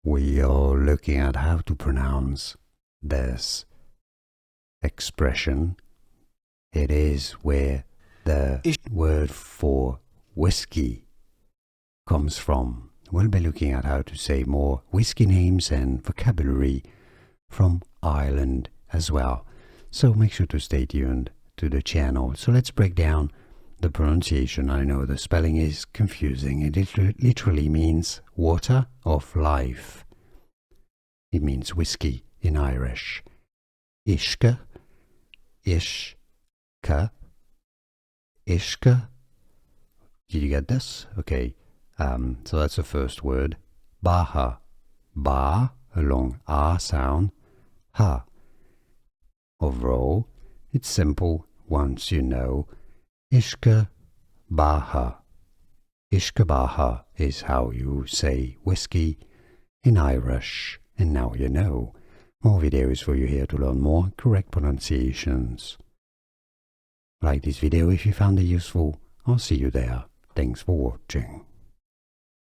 we are looking at how to pronounce this expression. It is where the word for whiskey comes from. We'll be looking at how to say more whiskey names and vocabulary from Ireland as well. So make sure to stay tuned to the channel. So let's break down the pronunciation. I know the spelling is confusing. It literally means water of life. It means whiskey in Irish. Uisce, ishka, ishka. Did you get this? Okay. So that's the first word. Beatha. Ba, a long A sound. Ha. Overall, it's simple once you know. Uisce Beatha. Uisce Beatha is how you say whiskey in Irish. And now you know. More videos for you here to learn more correct pronunciations. Like this video if you found it useful. I'll see you there. Thanks for watching.